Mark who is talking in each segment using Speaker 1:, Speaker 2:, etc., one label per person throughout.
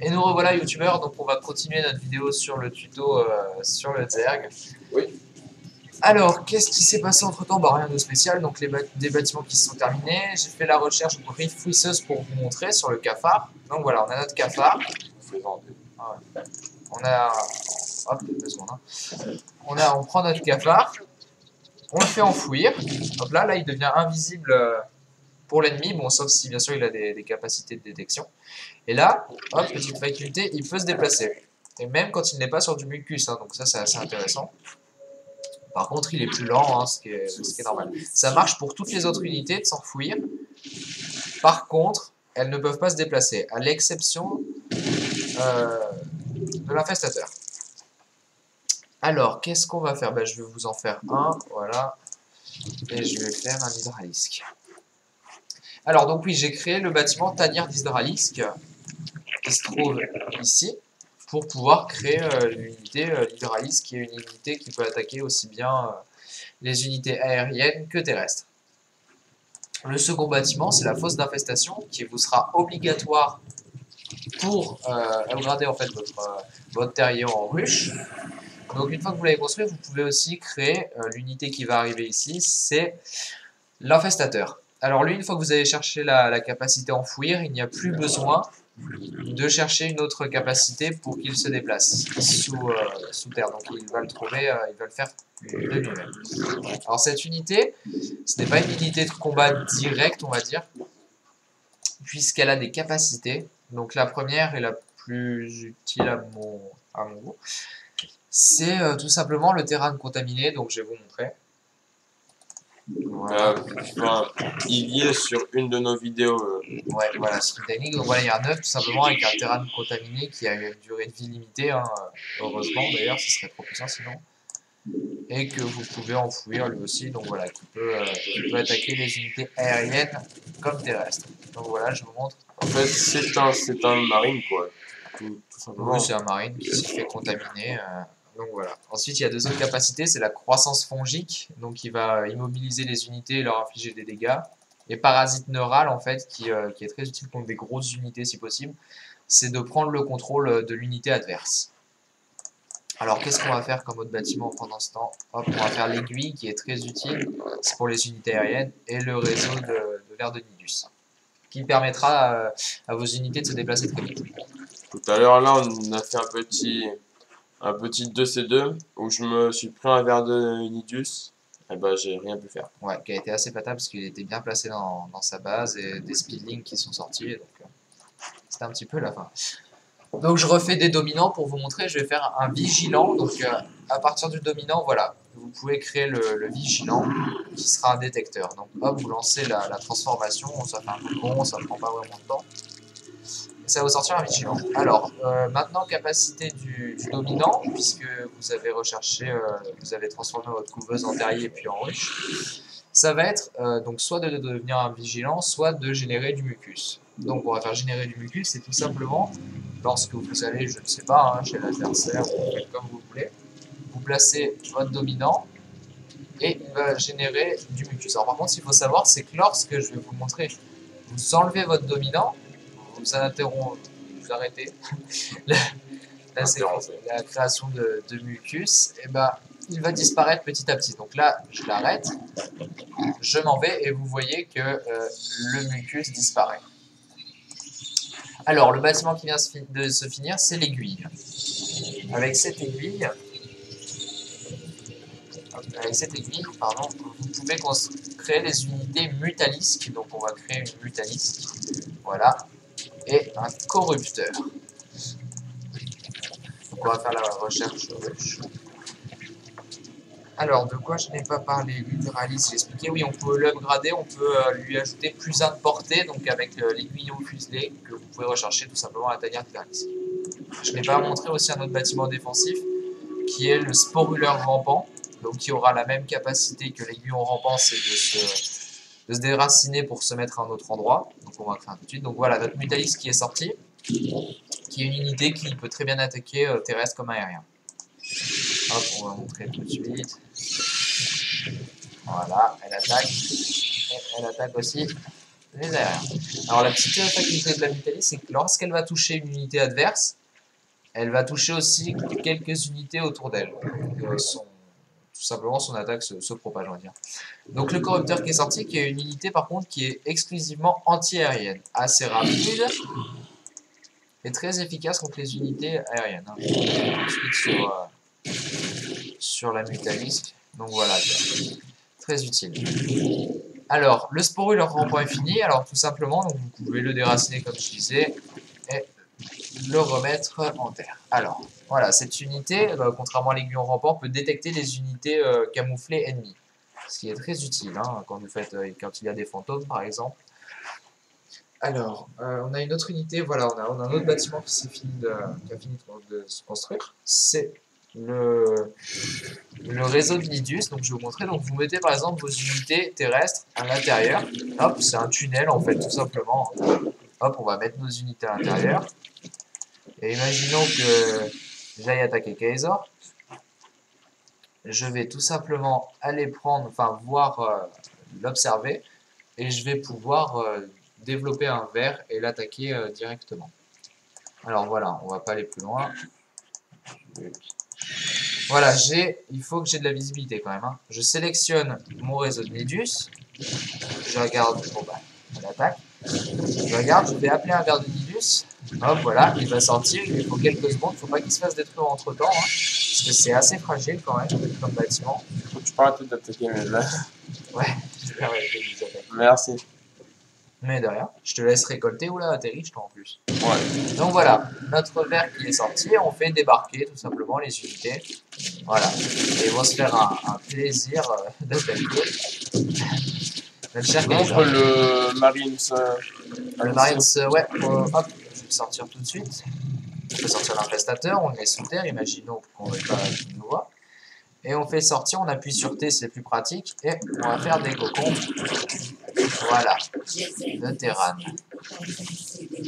Speaker 1: Et nous revoilà youtubeurs, donc on va continuer notre vidéo sur le tuto sur le Zerg.
Speaker 2: Oui.
Speaker 1: Alors, qu'est-ce qui s'est passé entre temps? Bah rien de spécial, donc des bâtiments qui se sont terminés. J'ai fait la recherche fouisseuse pour vous montrer sur le cafard. Donc voilà, on a notre cafard. Ah ouais. On a... Hop, 2 secondes. Hein. On prend notre cafard, on le fait enfouir. Hop là, il devient invisible pour l'ennemi, bon sauf si bien sûr il a des capacités de détection. Et là, hop, petite faculté, il peut se déplacer. Et même quand il n'est pas sur du mucus, hein, donc ça c'est assez intéressant. Par contre, il est plus lent, hein, ce qui est normal. Ça marche pour toutes les autres unités de s'enfouir. Par contre, elles ne peuvent pas se déplacer, à l'exception de l'infestateur. Alors, qu'est-ce qu'on va faire? Bah, je vais vous en faire un, voilà. Et je vais faire un hydralisque. Alors, donc oui, j'ai créé le bâtiment tanière d'hydralisque, qui se trouve ici, pour pouvoir créer l'unité l'hydralisque, qui est une unité qui peut attaquer aussi bien les unités aériennes que terrestres. Le second bâtiment, c'est la fosse d'infestation, qui vous sera obligatoire pour upgrader en fait votre terrier en ruche. Donc une fois que vous l'avez construit, vous pouvez aussi créer l'unité qui va arriver ici, c'est l'infestateur. Alors lui, une fois que vous avez cherché la capacité enfouir, il n'y a plus besoin de chercher une autre capacité pour qu'il se déplace sous terre. Donc il va le trouver, il va le faire de lui-même. Alors cette unité, ce n'est pas une unité de combat direct, on va dire, puisqu'elle a des capacités. Donc la première et la plus utile à mon goût, c'est tout simplement le terrain contaminé, donc je vais vous montrer.
Speaker 2: Voilà. Il y est sur une de nos vidéos.
Speaker 1: Ouais, voilà, c'est une technique. Donc voilà, il y a un œuf tout simplement avec un terrain contaminé qui a une durée de vie limitée, hein, heureusement d'ailleurs, ce serait trop puissant sinon. Et que vous pouvez enfouir lui aussi, donc voilà, qui peut attaquer les unités aériennes comme terrestres. Donc voilà, je vous montre.
Speaker 2: En fait, c'est un marine, quoi. Tout simplement.
Speaker 1: Oui, c'est un marine qui s'est fait contaminer. Donc voilà. Ensuite, il y a deux autres capacités, c'est la croissance fongique, donc il va immobiliser les unités et leur infliger des dégâts. Et parasite neural, en fait, qui est très utile contre des grosses unités si possible, c'est de prendre le contrôle de l'unité adverse. Alors, qu'est-ce qu'on va faire comme autre bâtiment pendant ce temps? Hop, on va faire l'aiguille qui est très utile, c'est pour les unités aériennes, et le réseau de verre de Nidus, qui permettra à vos unités de se déplacer très vite.
Speaker 2: Tout à l'heure, là, on a fait un petit 2C2 où je me suis pris un verre de Nidus. Et bah, j'ai rien pu faire.
Speaker 1: Ouais, qui a été assez fatal parce qu'il était bien placé dans sa base et des speedlings qui sont sortis, donc c'était un petit peu la fin. Donc je refais des dominants pour vous montrer, je vais faire un vigilant, donc à partir du dominant, voilà, vous pouvez créer le vigilant qui sera un détecteur. Donc hop, vous lancez la transformation, ça fait un peu bon, ça prend pas vraiment de temps. Et ça va vous sortir un vigilant. Alors, maintenant capacité du dominant, puisque vous avez recherché, vous avez transformé votre couveuse en terrier puis en ruche, ça va être donc soit de devenir un vigilant, soit de générer du mucus. Donc on va faire générer du mucus, c'est tout simplement lorsque vous allez, je ne sais pas, hein, chez l'adversaire, vous faites comme vous voulez, vous placez votre dominant et il va générer du mucus. Alors par contre, ce qu'il faut savoir, c'est que lorsque je vais vous montrer, vous enlevez votre dominant, vous arrêtez la création de mucus, et ben il va disparaître petit à petit. Donc là, je l'arrête, je m'en vais et vous voyez que le mucus disparaît. Alors, le bâtiment qui vient de se finir, c'est l'aiguille. Avec cette aiguille, pardon, vous pouvez créer les unités mutalisques. Donc, on va créer une mutalisque. Voilà. Et un corrupteur. Donc, on va faire la recherche. Alors, de quoi je n'ai pas parlé? L'hydralisque, j'ai expliqué. Oui, on peut l'upgrader, on peut lui ajouter plus 1 de portée, donc avec l'aiguillon fuselé que vous pouvez rechercher tout simplement à la tanière d'hydralisque. Je n'ai pas montré aussi un autre bâtiment défensif qui est le sporuleur rampant, donc qui aura la même capacité que l'aiguillon rampant, c'est de se déraciner pour se mettre à un autre endroit. Donc on va faire tout de suite. Donc voilà, notre Mutalix qui est sorti, qui est une unité qui peut très bien attaquer terrestre comme aérien. Hop, on va montrer tout de suite. Voilà, elle attaque. Et elle attaque aussi les aériens. Alors la petite faculté de la Vitalis, c'est que lorsqu'elle va toucher une unité adverse, elle va toucher aussi quelques unités autour d'elle. Tout simplement son attaque se propage, on va dire. Donc le corrupteur qui est sorti, qui est une unité par contre qui est exclusivement anti-aérienne, assez rapide et très efficace contre les unités aériennes. Hein. Ensuite sur la Mutalisque, donc voilà, très utile. Alors le sporule leur rend point fini, alors tout simplement, donc vous pouvez le déraciner comme je disais et le remettre en terre. Alors voilà, cette unité, contrairement à l'aiguillon rampant, peut détecter les unités camouflées ennemies. Ce qui est très utile hein, quand quand il y a des fantômes par exemple. Alors, on a une autre unité, voilà, on a un autre bâtiment qui a fini de se construire. C'est le réseau de Nidus, donc je vais vous montrer. Donc vous mettez par exemple vos unités terrestres à l'intérieur. Hop, c'est un tunnel en fait, tout simplement. Hop, on va mettre nos unités à l'intérieur. Et imaginons que j'aille attaquer Kaisor. Je vais tout simplement aller prendre, enfin voir l'observer, et je vais pouvoir développer un ver et l'attaquer directement. Alors voilà, on va pas aller plus loin. Voilà, il faut que j'ai de la visibilité quand même. Hein. Je sélectionne mon réseau de Nidus. Je regarde, bon bah, on attaque. Je regarde, je vais appeler un ver de Nidus. Hop, voilà, il va sortir, il faut quelques secondes, il ne faut pas qu'il se fasse détruire entre temps, hein, parce que c'est assez fragile quand même, comme bâtiment.
Speaker 2: Tu peux arrêter d'attaquer mes vers.
Speaker 1: Ouais, je vais arrêter de les attaquer.
Speaker 2: Merci.
Speaker 1: Mais de rien, je te laisse récolter, oula, t'es riche toi en plus.
Speaker 2: Ouais.
Speaker 1: Donc voilà, notre ver qui est sorti, on fait débarquer tout simplement les unités. Voilà, et ils vont se faire un plaisir d'attaquer.
Speaker 2: Montre le Marines.
Speaker 1: Le Marines, ouais, hop, je vais le sortir tout de suite. Je vais sortir l'infestateur, on le met sous terre, imaginons qu'on ne pas qu'il nous voit. Et on fait sortir, on appuie sur T, c'est plus pratique, et on va faire des cocons. Voilà, de terrane.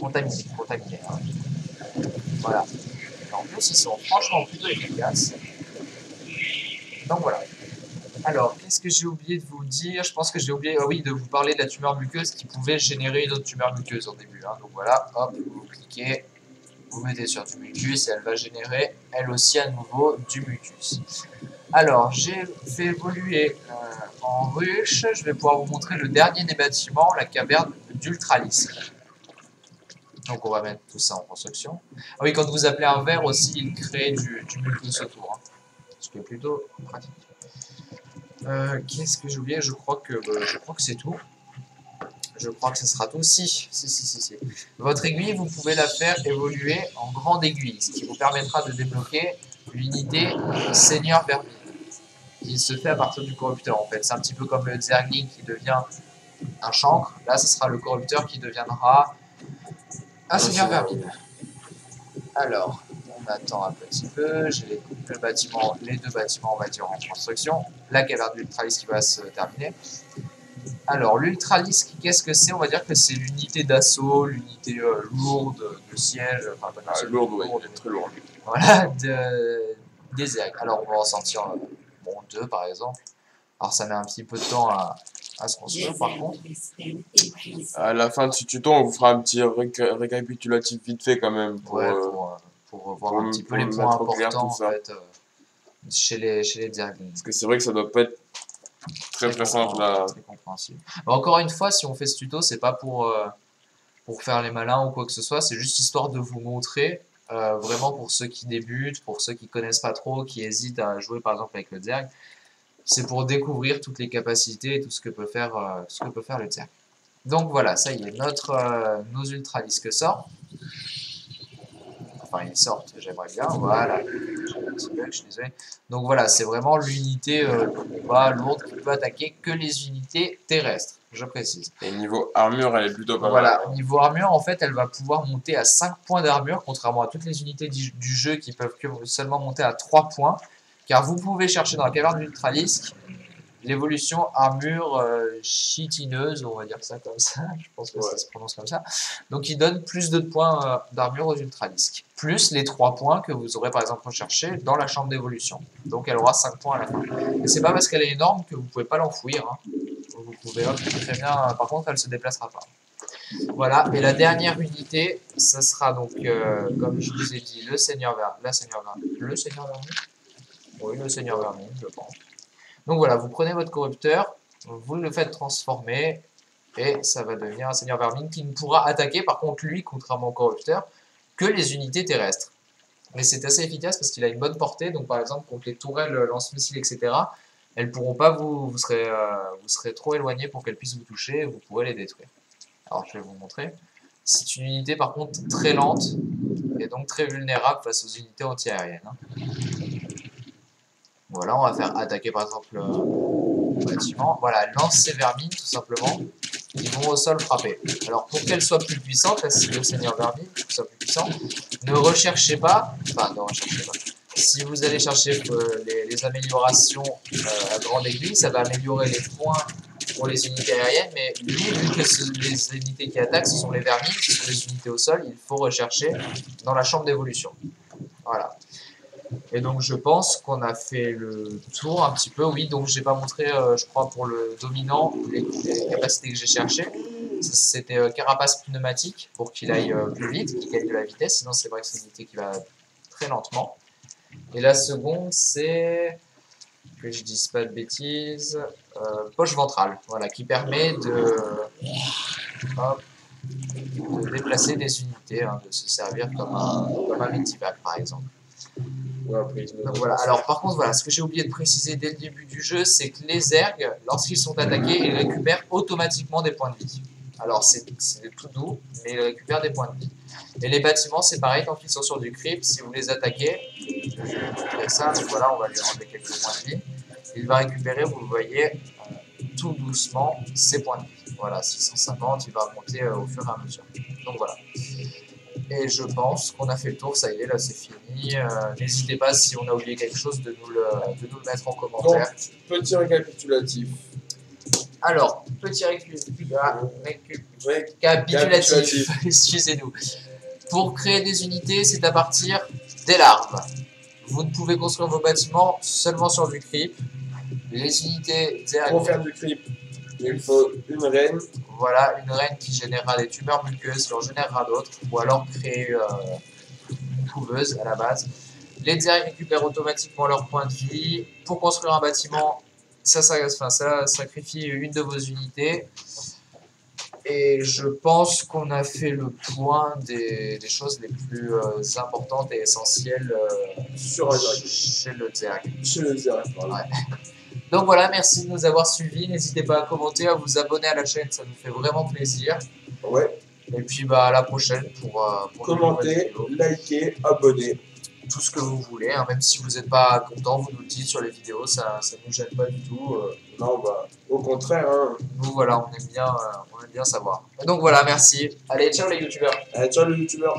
Speaker 1: Contaminé. Hein. Voilà. Et en plus, ils sont franchement plutôt efficaces. Donc voilà. Alors, qu'est-ce que j'ai oublié de vous dire? Je pense que j'ai oublié, oui, de vous parler de la tumeur muqueuse qui pouvait générer une autre tumeur muqueuse au début. Hein. Donc voilà, hop, vous cliquez, vous mettez sur du mucus et elle va générer, elle aussi, à nouveau, du mucus. Alors, j'ai fait évoluer en ruche, je vais pouvoir vous montrer le dernier des bâtiments, la caverne d'Ultralisque. Donc on va mettre tout ça en construction. Ah oui, quand vous appelez un ver aussi, il crée du mucus autour, hein, ce qui est plutôt pratique. Qu'est-ce que j'ai oublié? Je crois que c'est tout. Je crois que ce sera tout. Si. Votre aiguille, vous pouvez la faire évoluer en grande aiguille, ce qui vous permettra de débloquer l'unité Seigneur Vermine. Il se fait à partir du corrupteur en fait. C'est un petit peu comme le Zergling qui devient un chancre. Là, ce sera le corrupteur qui deviendra un Seigneur Vermine. Alors, on attend un petit peu. J'ai les deux bâtiments, on va dire, en construction. La caverne d'Ultralisque qui va se terminer. Alors, l'Ultralisque, qu'est-ce que c'est? On va dire que c'est l'unité d'assaut, l'unité lourde de siège. Enfin, pas
Speaker 2: lourde, oui, très lourde.
Speaker 1: Voilà, des Zerg. Alors, on va en sortir deux par exemple. Alors, ça met un petit peu de temps à se construire par contre.
Speaker 2: À la fin de ce tuto, on vous fera un petit récapitulatif vite fait quand même.
Speaker 1: Pour voir un petit peu les points importants en fait, chez les Zerglings.
Speaker 2: Parce que c'est vrai que ça doit pas être très simple à...
Speaker 1: Très compréhensible. Bah, encore une fois, si on fait ce tuto, c'est pas pour faire les malins ou quoi que ce soit, c'est juste histoire de vous montrer, vraiment pour ceux qui débutent, pour ceux qui connaissent pas trop, qui hésitent à jouer par exemple avec le Zerg, c'est pour découvrir toutes les capacités et tout ce que peut faire, le Zerg. Donc voilà, ça y est, nos Ultralisques sortent. Enfin, ils sortent, j'aimerais bien, voilà, j'ai un petit bug, je suis désolé. Donc voilà, c'est vraiment l'unité de combat lourde qui peut attaquer que les unités terrestres, je précise.
Speaker 2: Et niveau armure, elle est plutôt pas mal.
Speaker 1: Voilà, niveau armure, en fait, elle va pouvoir monter à 5 points d'armure, contrairement à toutes les unités du jeu qui peuvent seulement monter à 3 points. Car vous pouvez chercher dans la caverne d'Ultralisque l'évolution armure chitineuse, on va dire ça comme ça, je pense que ça se prononce comme ça. Donc il donne plus de points d'armure aux Ultralisques, plus les 3 points que vous aurez par exemple recherché dans la chambre d'évolution. Donc elle aura 5 points à la fin. Et c'est pas parce qu'elle est énorme que vous pouvez pas l'enfouir, hein. vous pouvez hop, très bien. Par contre, elle se déplacera pas. Voilà, et la dernière unité, ça sera donc, comme je vous ai dit, le Seigneur Vermine. Le Seigneur Vermine? Oui, le Seigneur Vermine, je pense. Donc voilà, vous prenez votre corrupteur, vous le faites transformer, et ça va devenir un Seigneur Vermine qui ne pourra attaquer, par contre, lui, contrairement au corrupteur, que les unités terrestres. Mais c'est assez efficace parce qu'il a une bonne portée, donc par exemple, contre les tourelles, lance-missiles, etc., elles pourront pas vous serez trop éloigné pour qu'elles puissent vous toucher, et vous pourrez les détruire. Alors je vais vous montrer. C'est une unité par contre très lente et donc très vulnérable face aux unités antiaériennes. Voilà, on va faire attaquer par exemple le bâtiment. Voilà, elle lance ses vermines tout simplement. Ils vont au sol frapper. Alors pour qu'elle soit plus puissante, là c'est le Seigneur Vermine, pour qu'elle soit plus puissant, ne recherchez pas, enfin ne recherchez pas. Si vous allez chercher les améliorations à grande aiguille, ça va améliorer les points pour les unités aériennes, mais lui, vu que les unités qui attaquent, ce sont les vermines, ce sont les unités au sol, il faut rechercher dans la chambre d'évolution. Voilà. Et donc je pense qu'on a fait le tour un petit peu, oui, donc j'ai pas montré, je crois, pour le dominant, les capacités que j'ai cherchées. C'était carapace pneumatique pour qu'il aille plus vite, qu'il gagne de la vitesse, sinon c'est vrai que c'est une unité qui va très lentement. Et la seconde, c'est, que je dise pas de bêtises, poche ventrale, voilà, qui permet de déplacer des unités, hein, de se servir comme un multivac par exemple. Donc voilà. Alors par contre, voilà, ce que j'ai oublié de préciser dès le début du jeu, c'est que les ergs, lorsqu'ils sont attaqués, ils récupèrent automatiquement des points de vie. Alors c'est tout doux, mais ils récupèrent des points de vie. Et les bâtiments, c'est pareil, quand ils sont sur du creep, si vous les attaquez, je vais vous montrer ça, donc voilà, on va lui enlever quelques points de vie. Il va récupérer, vous le voyez, tout doucement, ses points de vie. Voilà, 650, il va monter au fur et à mesure. Donc voilà. Et je pense qu'on a fait le tour, ça y est, là c'est fini. N'hésitez pas si on a oublié quelque chose de nous le mettre en commentaire.
Speaker 2: Donc, petit récapitulatif.
Speaker 1: Alors, petit récapitulatif, excusez-nous. Pour créer des unités, c'est à partir des larves. Vous ne pouvez construire vos bâtiments seulement sur du creep. Les unités...
Speaker 2: Pour faire du creep, il faut une reine.
Speaker 1: Voilà, une reine qui générera des tumeurs muqueuses, qui en générera d'autres, ou alors créer une couveuse à la base. Les Dzerg récupèrent automatiquement leurs points de vie. Pour construire un bâtiment, ça sacrifie une de vos unités. Et je pense qu'on a fait le point des choses les plus importantes et essentielles chez le Dzerg.
Speaker 2: Chez le Dzerg, voilà.
Speaker 1: Ouais. Donc voilà, merci de nous avoir suivis. N'hésitez pas à commenter, à vous abonner à la chaîne, ça nous fait vraiment plaisir.
Speaker 2: Ouais.
Speaker 1: Et puis bah, à la prochaine pour
Speaker 2: commenter, liker, abonner.
Speaker 1: Tout ce que vous voulez, hein. Même si vous n'êtes pas content, vous nous le dites sur les vidéos, ça ne nous gêne pas du tout.
Speaker 2: Non, bah, au contraire. Hein.
Speaker 1: Nous voilà, on aime bien savoir. Et donc voilà, merci. Allez, ciao les youtubeurs.
Speaker 2: Allez, ciao les youtubeurs.